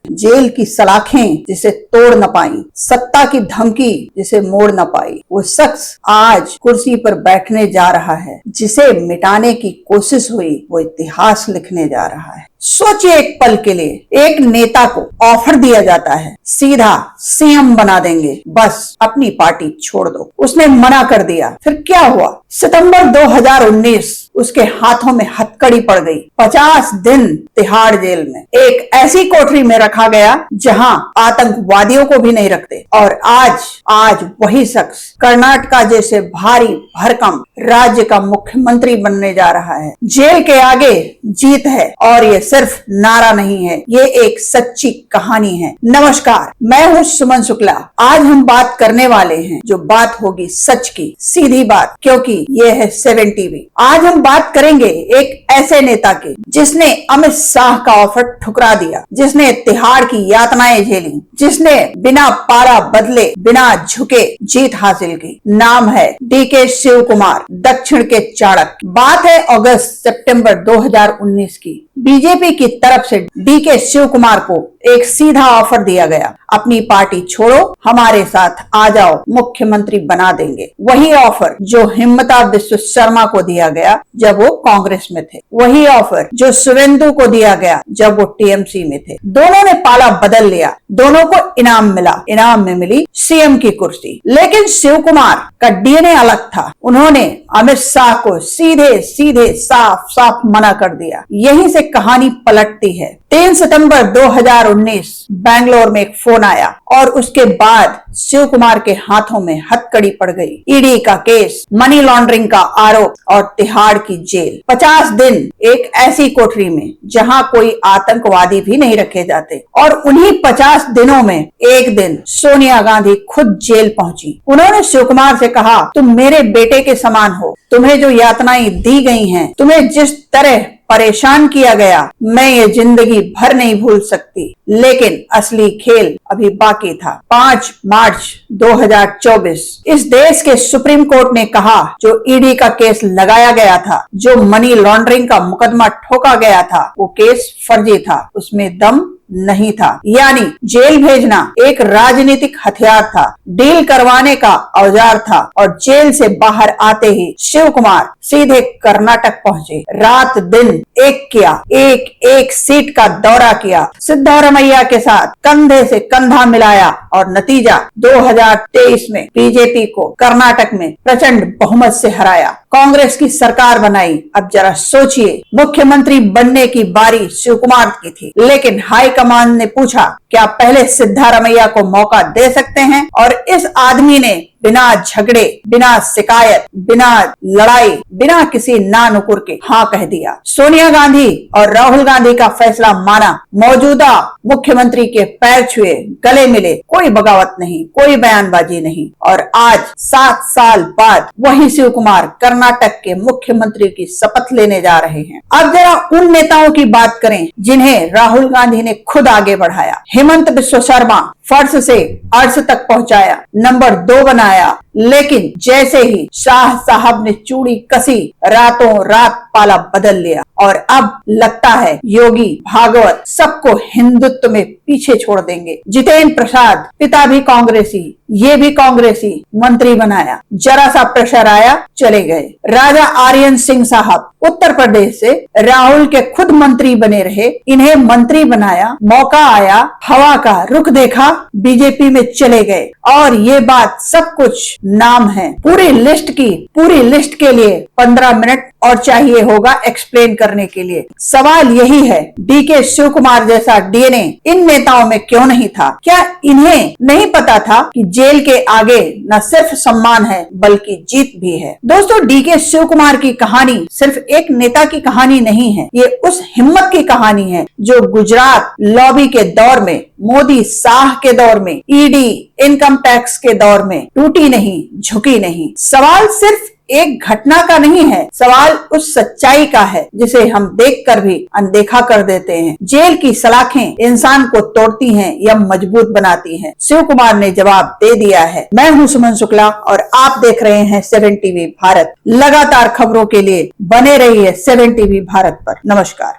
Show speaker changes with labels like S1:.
S1: Jail की सलाखें जिसे तोड़ न पाई, सत्ता की धमकी जिसे मोड़ न पाई, वो शख्स आज कुर्सी पर बैठने जा रहा है। जिसे मिटाने की कोशिश हुई वो इतिहास लिखने जा रहा है। सोचिए एक पल के लिए, एक नेता को ऑफर दिया जाता है, सीधा सीएम बना देंगे, बस अपनी पार्टी छोड़ दो। उसने मना कर दिया। फिर क्या हुआ? सितंबर 2019 उसके हाथों में हथकड़ी पड़ गई। 50 दिन तिहाड़ जेल में, एक ऐसी कोठरी में रखा गया जहां आतंकवादियों को भी नहीं रखते। और आज वही शख्स कर्नाटक जैसे भारी भरकम राज्य का मुख्यमंत्री बनने जा रहा है। जेल के आगे जीत है, और ये सिर्फ नारा नहीं है, ये एक सच्ची कहानी है। नमस्कार, मैं हूं सुमन शुक्ला। आज हम बात करने वाले हैं, जो बात होगी सच की, सीधी बात, क्योंकि ये है 7 टीवी। आज हम बात करेंगे एक ऐसे नेता की जिसने अमित शाह का ऑफर ठुकरा दिया, जिसने तिहाड़ की यातनाएं झेली, जिसने बिना पारा बदले, बिना झुके जीत हासिल की। नाम है डीके शिव कुमार, दक्षिण के चाणक्य। बात है अगस्त सितंबर 2019 की। बीजेपी की तरफ से डीके शिव कुमार को एक सीधा ऑफर दिया गया, अपनी पार्टी छोड़ो, हमारे साथ आ जाओ, मुख्यमंत्री बना देंगे। वही ऑफर जो हिमंता बिस्वा शर्मा को दिया गया जब वो कांग्रेस में थे, वही ऑफर जो शुवेंदु को दिया गया जब वो टीएमसी में थे। दोनों ने पाला बदल लिया, दोनों को इनाम मिला। इनाम में मिली सीएम की कुर्सी। लेकिन शिव कुमार का डीएनए अलग था। उन्होंने अमित शाह को सीधे सीधे साफ साफ मना कर दिया। यहीं से कहानी पलटती है। 3 सितंबर 2019 बेंगलोर में एक फोन आया, और उसके बाद शिव कुमार के हाथों में हथकड़ी पड़ गई। ईडी का केस, मनी लॉन्ड्रिंग का आरोप और तिहाड़ की जेल। 50 दिन एक ऐसी कोठरी में जहां कोई आतंकवादी भी नहीं रखे जाते। और उन्हीं 50 दिनों में एक दिन सोनिया गांधी खुद जेल पहुंची। उन्होंने शिव कुमार से कहा, तुम मेरे बेटे के समान हो, तुम्हें जो यातनाएं दी गई हैं, तुम्हें जिस तरह परेशान किया गया, मैं ये जिंदगी भर नहीं भूल सकती। लेकिन असली खेल अभी बाकी था। 5 मार्च 2024 इस देश के सुप्रीम कोर्ट ने कहा, जो ईडी का केस लगाया गया था, जो मनी लॉन्ड्रिंग का मुकदमा ठोका गया था, वो केस फर्जी था, उसमें दम नहीं था। यानी जेल भेजना एक राजनीतिक हथियार था, डील करवाने का औजार था। और जेल से बाहर आते ही शिव कुमार सीधे कर्नाटक पहुंचे। रात दिन एक किया, एक सीट का दौरा किया, सिद्धारमैया के साथ कंधे से कंधा मिलाया, और नतीजा 2023 में बीजेपी को कर्नाटक में प्रचंड बहुमत से हराया, कांग्रेस की सरकार बनाई। अब जरा सोचिए, मुख्यमंत्री बनने की बारी शिव कुमार की थी, लेकिन हाईकमान ने पूछा, क्या पहले सिद्धारमैया को मौका दे सकते हैं? और इस आदमी ने बिना झगड़े, बिना शिकायत, बिना लड़ाई, बिना किसी ना नुकुर के हाँ कह दिया। सोनिया गांधी और राहुल गांधी का फैसला माना, मौजूदा मुख्यमंत्री के पैर छुए, गले मिले, कोई बगावत नहीं, कोई बयानबाजी नहीं। और आज 7 साल बाद वही शिव कुमार कर्नाटक के मुख्यमंत्री की शपथ लेने जा रहे हैं। अब जरा उन नेताओं की बात करें जिन्हें राहुल गांधी ने खुद आगे बढ़ाया। हिमंता बिस्वा शर्मा फर्श से अर्श तक पहुंचाया, नंबर 2 बनाया। लेकिन जैसे ही शाह साहब ने चूड़ी कसी, रातों रात पाला बदल लिया। और अब लगता है योगी भागवत सबको हिंदुत्व में पीछे छोड़ देंगे। जितेंद्र प्रसाद, पिता भी कांग्रेसी, ये भी कांग्रेसी, मंत्री बनाया। जरा सा प्रेशर आया, चले गए। राजा आर्यन सिंह साहब उत्तर प्रदेश से राहुल के खुद मंत्री बने रहे, इन्हें मंत्री बनाया, मौका आया, हवा का रुख देखा, बीजेपी में चले गए। और ये बात सब कुछ नाम है। पूरी लिस्ट के लिए 15 मिनट और चाहिए होगा एक्सप्लेन करने के लिए। सवाल यही है, डीके शिव कुमार जैसा डीएनए इन नेताओं में क्यों नहीं था? क्या इन्हें नहीं पता था कि जेल के आगे न सिर्फ सम्मान है बल्कि जीत भी है? दोस्तों, डीके शिव कुमार की कहानी सिर्फ एक नेता की कहानी नहीं है, ये उस हिम्मत की कहानी है जो गुजरात लॉबी के दौर में, मोदी शाह के दौर में, ईडी इनकम टैक्स के दौर में टूटी नहीं, झुकी नहीं। सवाल सिर्फ एक घटना का नहीं है, सवाल उस सच्चाई का है जिसे हम देखकर भी अनदेखा कर देते हैं। जेल की सलाखें इंसान को तोड़ती हैं या मजबूत बनाती हैं? शिव कुमार ने जवाब दे दिया है। मैं हूं सुमन शुक्ला और आप देख रहे हैं 7 टीवी भारत। लगातार खबरों के लिए बने रहिए 7 टीवी भारत पर। नमस्कार।